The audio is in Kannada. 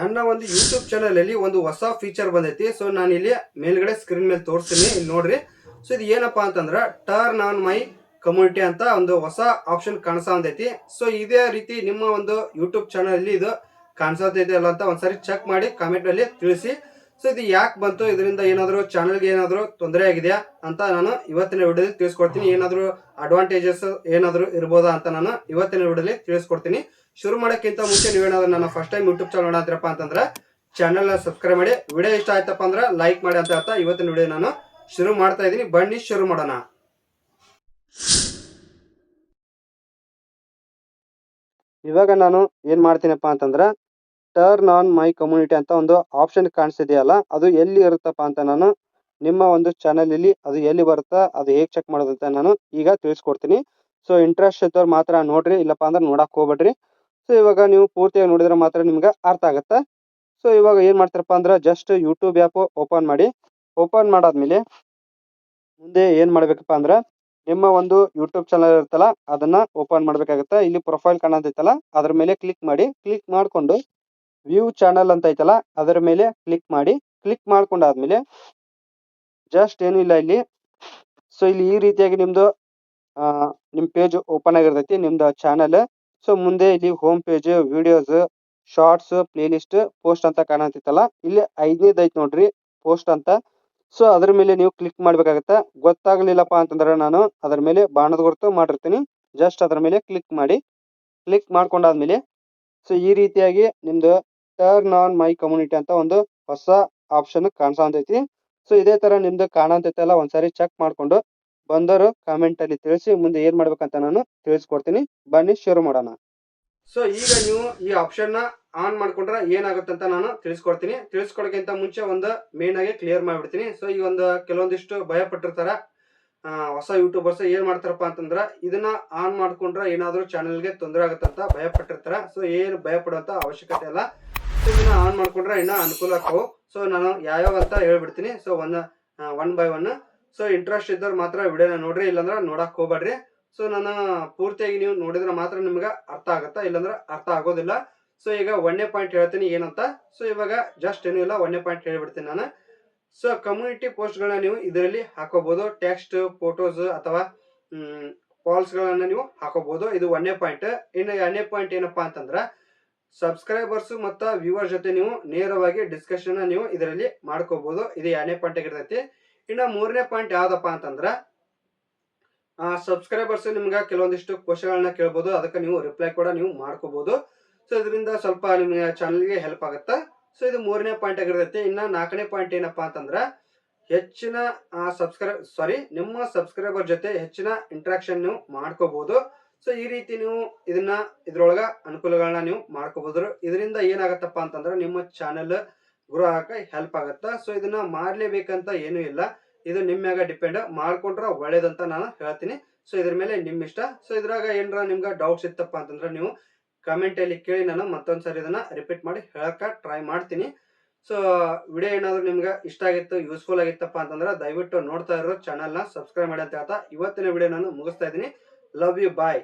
ನನ್ನ ಒಂದು ಯೂಟ್ಯೂಬ್ ಚಾನಲ್ ಅಲ್ಲಿ ಒಂದು ಹೊಸ ಫೀಚರ್ ಬಂದೈತಿ. ಸೊ ನಾನು ಇಲ್ಲಿ ಮೇಲ್ಗಡೆ ಸ್ಕ್ರೀನ್ ಮೇಲೆ ತೋರಿಸ್ತೀನಿ, ಇಲ್ಲಿ ನೋಡ್ರಿ. ಸೊ ಇದು ಏನಪ್ಪಾ ಅಂತಂದ್ರ ಟರ್ನ್ ಆನ್ ಮೈ ಕಮ್ಯುನಿಟಿ ಅಂತ ಒಂದು ಹೊಸ ಆಪ್ಷನ್ ಕಾಣಿಸ್ತೈತಿ. ಸೊ ಇದೇ ರೀತಿ ನಿಮ್ಮ ಒಂದು ಯೂಟ್ಯೂಬ್ ಚಾನಲ್ ಅಲ್ಲಿ ಇದು ಕಾಣಿಸ್ತೈತಿ ಅಲ್ಲ ಅಂತ ಒಂದ್ಸರಿ ಚೆಕ್ ಮಾಡಿ ಕಾಮೆಂಟ್ ಅಲ್ಲಿ ತಿಳಿಸಿ. ಸೊ ಇದು ಯಾಕೆ ಬಂತು, ಇದರಿಂದ ಏನಾದರೂ ಚಾನಲ್ಗೆ ಏನಾದರೂ ತೊಂದರೆ ಆಗಿದೆಯಾ ಅಂತ ನಾನು ಇವತ್ತಿನ ವಿಡಿಯೋದಲ್ಲಿ ತಿಳಿಸ್ಕೊಡ್ತೀನಿ. ಏನಾದರೂ ಅಡ್ವಾಂಟೇಜಸ್ ಏನಾದರೂ ಇರ್ಬೋದಾ ಅಂತ ನಾನು ಇವತ್ತಿನ ವಿಡಿಯೋದಲ್ಲಿ ತಿಳಿಸ್ಕೊಡ್ತೀನಿ. ಶುರು ಮಾಡೋಕ್ಕಿಂತ ಮುಂಚೆ ನೀವೇನಾದ್ರೂ ನನ್ನ ಫಸ್ಟ್ ಟೈಮ್ ಯೂಟ್ಯೂಬ್ ಚಾನಲ್ ನೋಡಾತಿರಪ್ಪ ಅಂತಂದ್ರೆ ಚಾನಲ್ ಸಬ್ಸ್ಕ್ರೈಬ್ ಮಾಡಿ, ವಿಡಿಯೋ ಇಷ್ಟ ಆಯ್ತಪ್ಪ ಅಂದ್ರೆ ಲೈಕ್ ಮಾಡಿ ಅಂತ ಹೇಳ್ತಾ ಇವತ್ತಿನ ವಿಡಿಯೋ ನಾನು ಶುರು ಮಾಡ್ತಾ ಇದ್ದೀನಿ. ಬನ್ನಿ ಶುರು ಮಾಡೋಣ. ಇವಾಗ ನಾನು ಏನ್ ಮಾಡ್ತೀನಪ್ಪ ಅಂತಂದ್ರೆ ಟರ್ನ್ ಆನ್ ಮೈ ಕಮ್ಯುನಿಟಿ ಅಂತ ಒಂದು ಆಪ್ಷನ್ ಕಾಣಿಸ್ತಿದೆಯಲ್ಲ, ಅದು ಎಲ್ಲಿ ಇರುತ್ತಪ್ಪ ಅಂತ ನಾನು ನಿಮ್ಮ ಒಂದು ಚಾನಲ್ ಅಲ್ಲಿ ಅದು ಎಲ್ಲಿ ಬರುತ್ತಾ ಅದು ಹೇಗೆ ಚೆಕ್ ಮಾಡೋದಂತ ನಾನು ಈಗ ತಿಳಿಸ್ಕೊಡ್ತೀನಿ. ಸೊ ಇಂಟ್ರೆಸ್ಟ್ ಇದ್ದವ್ರು ಮಾತ್ರ ನೋಡ್ರಿ, ಇಲ್ಲಪ್ಪ ಅಂದ್ರೆ ನೋಡಕ್ ಹೋಗ್ಬೇಡ್ರಿ. ಸೊ ಇವಾಗ ನೀವು ಪೂರ್ತಿಯಾಗಿ ನೋಡಿದ್ರೆ ಮಾತ್ರ ನಿಮ್ಗೆ ಅರ್ಥ ಆಗುತ್ತೆ. ಸೊ ಇವಾಗ ಏನ್ ಮಾಡ್ತಾರಪ್ಪ ಅಂದ್ರೆ ಜಸ್ಟ್ ಯೂಟ್ಯೂಬ್ ಆ್ಯಪ್ ಓಪನ್ ಮಾಡಿ. ಓಪನ್ ಮಾಡಾದ್ಮೇಲೆ ಮುಂದೆ ಏನ್ ಮಾಡ್ಬೇಕಪ್ಪ ಅಂದ್ರೆ ನಿಮ್ಮ ಒಂದು ಯೂಟ್ಯೂಬ್ ಚಾನಲ್ ಇರುತ್ತಲ್ಲ ಅದನ್ನ ಓಪನ್ ಮಾಡ್ಬೇಕಾಗತ್ತೆ. ಇಲ್ಲಿ ಪ್ರೊಫೈಲ್ ಕಾಣತೈತಲ್ಲ ಅದ್ರ ಮೇಲೆ ಕ್ಲಿಕ್ ಮಾಡಿ. ಕ್ಲಿಕ್ ಮಾಡ್ಕೊಂಡು ವ್ಯೂ ಚಾನಲ್ ಅಂತ ಐತಲ್ಲ ಅದರ ಮೇಲೆ ಕ್ಲಿಕ್ ಮಾಡಿ. ಕ್ಲಿಕ್ ಮಾಡ್ಕೊಂಡಾದ್ಮೇಲೆ ಜಸ್ಟ್ ಏನಿಲ್ಲ ಇಲ್ಲಿ. ಸೊ ಇಲ್ಲಿ ಈ ರೀತಿಯಾಗಿ ನಿಮ್ದು ನಿಮ್ ಪೇಜ್ ಓಪನ್ ಆಗಿರ್ತೈತಿ ನಿಮ್ದು ಚಾನಲ್. ಸೊ ಮುಂದೆ ಇಲ್ಲಿ home page, videos, shorts, play list, post ಅಂತ ಕಾಣತೈತಲ್ಲ ಇಲ್ಲಿ 5ನೇದು ಐತಿ ನೋಡ್ರಿ ಪೋಸ್ಟ್ ಅಂತ. ಸೊ ಅದ್ರ ಮೇಲೆ ನೀವು ಕ್ಲಿಕ್ ಮಾಡ್ಬೇಕಾಗತ್ತೆ. ಗೊತ್ತಾಗ್ಲಿಲ್ಲಪ್ಪ ಅಂತಂದ್ರೆ ನಾನು ಅದ್ರ ಮೇಲೆ ಬಾಣದ ಗುರುತು ಮಾಡಿರ್ತೀನಿ, ಜಸ್ಟ್ ಅದ್ರ ಮೇಲೆ ಕ್ಲಿಕ್ ಮಾಡಿ. ಕ್ಲಿಕ್ ಮಾಡ್ಕೊಂಡಾದ್ಮೇಲೆ ಸೊ ಈ ರೀತಿಯಾಗಿ ನಿಮ್ದು ಟರ್ನ್ ಆನ್ ಮೈ ಕಮ್ಯುನಿಟಿ ಅಂತ ಒಂದು ಹೊಸ ಆಪ್ಷನ್ ಕಾಣಿಸತೈತಿ. ಸೊ ಇದೇ ತರ ನಿಮ್ದು ಕಾಣತೈತಲ್ಲ ಒಂದ್ಸರಿ ಚೆಕ್ ಮಾಡ್ಕೊಂಡು ಬಂದವರು ಕಾಮೆಂಟ್ ಅಲ್ಲಿ ತಿಳಿಸಿ. ಮುಂದೆ ಏನ್ ಮಾಡ್ಬೇಕಂತ ನಾನು ತಿಳಿಸ್ಕೊಡ್ತೀನಿ. ಬನ್ನಿ ಶುರು ಮಾಡೋಣ. ಸೊ ಈಗ ನೀವು ಈ ಆಪ್ಷನ್ ನ ಆನ್ ಮಾಡ್ಕೊಂಡ್ರೆ ಏನಾಗುತ್ತಂತ ನಾನು ತಿಳಿಸ್ಕೊಡ್ತೀನಿ. ತಿಳಿಸ್ಕೊಡಕ್ಕಿಂತ ಮುಂಚೆ ಒಂದು ಮೇನ್ ಆಗಿ ಕ್ಲಿಯರ್ ಮಾಡ್ಬಿಡ್ತೀನಿ. ಸೊ ಈ ಒಂದು ಕೆಲವೊಂದಿಷ್ಟು ಭಯ ಪಟ್ಟಿರ್ತಾರ ಹೊಸ ಯೂಟ್ಯೂಬರ್ಸ್, ಏನ್ ಮಾಡ್ತಾರಪ್ಪ ಅಂತಂದ್ರ ಇದನ್ನ ಆನ್ ಮಾಡ್ಕೊಂಡ್ರೆ ಏನಾದ್ರೂ ಚಾನೆಲ್ಗೆ ತೊಂದರೆ ಆಗುತ್ತಂತ ಭಯ ಪಟ್ಟಿರ್ತಾರ. ಸೊ ಏನು ಭಯ ಪಡುವಂತ ಅವಶ್ಯಕತೆ ಇಲ್ಲ. ಸೊ ಇದನ್ನ ಆನ್ ಮಾಡ್ಕೊಂಡ್ರೆ ಇನ್ನ ಅನುಕೂಲ ಆಗ್ತಾವು. ಸೊ ನಾನು ಯಾವ್ಯಾವ ಅಂತ ಹೇಳ್ಬಿಡ್ತೀನಿ. So one by one. So interest ಇದ್ದವ್ರು ಮಾತ್ರ ವಿಡಿಯೋನ ನೋಡ್ರಿ, ಇಲ್ಲಾಂದ್ರೆ ನೋಡಕ್ ಹೋಗ್ಬೇಡ್ರಿ. ಸೊ ನಾನು ಪೂರ್ತಿಯಾಗಿ ನೀವು ನೋಡಿದ್ರೆ ಮಾತ್ರ ನಿಮ್ಗೆ ಅರ್ಥ ಆಗುತ್ತಾ, ಇಲ್ಲಾಂದ್ರೆ ಅರ್ಥ ಆಗೋದಿಲ್ಲ. ಸೊ ಈಗ 1ನೇ ಪಾಯಿಂಟ್ ಹೇಳ್ತೀನಿ ಏನಂತ. ಸೊ ಇವಾಗ ಜಸ್ಟ್ ಏನೂ ಇಲ್ಲ, 1ನೇ ಪಾಯಿಂಟ್ ಹೇಳ್ಬಿಡ್ತೀನಿ ನಾನು. ಸೊ ಕಮ್ಯುನಿಟಿ ಪೋಸ್ಟ್ಗಳನ್ನ ನೀವು ಇದರಲ್ಲಿ ಹಾಕೋಬಹುದು. ಟೆಕ್ಸ್ಟ್, ಫೋಟೋಸ್ ಅಥವಾ ಫಾಲ್ಸ್ ಗಳನ್ನ ನೀವು ಹಾಕೋಬಹುದು. ಇದು 1ನೇ ಪಾಯಿಂಟ್. ಇನ್ನು 2ನೇ ಪಾಯಿಂಟ್ ಏನಪ್ಪಾ ಅಂತಂದ್ರ ಸಬ್ಸ್ಕ್ರೈಬರ್ಸ್ ಮತ್ತು ವ್ಯೂವರ್ ಜೊತೆ ನೀವು ನೇರವಾಗಿ ಡಿಸ್ಕಷನ್ ನೀವು ಇದರಲ್ಲಿ ಮಾಡ್ಕೋಬಹುದು. ಇದು 2ನೇ ಪಾಯಿಂಟ್ ಆಗಿರ್ತೈತಿ. ಇನ್ನು 3ನೇ ಪಾಯಿಂಟ್ ಯಾವ್ದಪ್ಪ ಅಂತಂದ್ರ ಸಬ್ಸ್ಕ್ರೈಬರ್ಸ್ ನಿಮ್ಗೆ ಕೆಲವೊಂದಿಷ್ಟು ಕ್ವಶನ್ಗಳನ್ನ ಕೇಳ್ಬೋದು, ಅದಕ್ಕೆ ನೀವು ರಿಪ್ಲೈ ಕೂಡ ನೀವು ಮಾಡ್ಕೋಬಹುದು. ಸೊ ಇದರಿಂದ ಸ್ವಲ್ಪ ನಿಮ್ಗೆ ಚಾನಲ್ಗೆ ಹೆಲ್ಪ್ ಆಗುತ್ತೆ. ಸೊ ಇದು 3ನೇ ಪಾಯಿಂಟ್ ಆಗಿರ್ತೈತಿ. ಇನ್ನ 4ನೇ ಪಾಯಿಂಟ್ ಏನಪ್ಪಾ ಅಂತಂದ್ರ ಹೆಚ್ಚಿನ ನಿಮ್ಮ ಸಬ್ಸ್ಕ್ರೈಬರ್ ಜೊತೆ ಹೆಚ್ಚಿನ ಇಂಟ್ರಾಕ್ಷನ್ ನೀವು ಮಾಡ್ಕೋಬಹುದು. ಸೊ ಈ ರೀತಿ ನೀವು ಇದ್ರೊಳಗ ಅನುಕೂಲಗಳನ್ನ ನೀವು ಮಾಡ್ಕೋಬಹುದು. ಇದರಿಂದ ಏನಾಗತ್ತಪ್ಪ ಅಂತಂದ್ರೆ ನಿಮ್ಮ ಚಾನೆಲ್ ಗ್ರೋ ಆಗಕ್ಕೆ ಹೆಲ್ಪ್ ಆಗತ್ತ. ಸೊ ಇದನ್ನ ಮಾಡ್ಲೇಬೇಕಂತ ಏನೂ ಇಲ್ಲ, ಇದು ನಿಮ್ಮ ಮ್ಯಾಗ ಡಿಪೆಂಡ್. ಮಾಡ್ಕೊಂಡ್ರೆ ಒಳ್ಳೇದಂತ ನಾನು ಹೇಳ್ತೀನಿ. ಸೊ ಇದ್ರ ಮೇಲೆ ನಿಮ್ ಇಷ್ಟ. ಸೊ ಇದ್ರಾಗ ಏನಾರ ನಿಮ್ಗೆ ಡೌಟ್ಸ್ ಇತ್ತಪ್ಪ ಅಂತಂದ್ರೆ ನೀವು ಕಮೆಂಟ್ ಅಲ್ಲಿ ಕೇಳಿ, ನಾನು ಮತ್ತೊಂದ್ಸರಿ ಇದನ್ನ ರಿಪೀಟ್ ಮಾಡಿ ಹೇಳಕ ಟ್ರೈ ಮಾಡ್ತೀನಿ. ಸೊ ವಿಡಿಯೋ ಏನಾದ್ರು ನಿಮ್ಗೆ ಇಷ್ಟ ಆಗಿತ್ತು, ಯೂಸ್ಫುಲ್ ಆಗಿತ್ತಪ್ಪ ಅಂತಂದ್ರೆ ದಯವಿಟ್ಟು ನೋಡ್ತಾ ಇರೋ ಚಾನಲ್ನ ಸಬ್ಸ್ಕ್ರೈಬ್ ಮಾಡಿ ಅಂತ ಹೇಳ್ತಾ ಇವತ್ತಿನ ವಿಡಿಯೋ ನಾನು ಮುಗಿಸ್ತಾ ಇದ್ದೀನಿ. Love you, bye.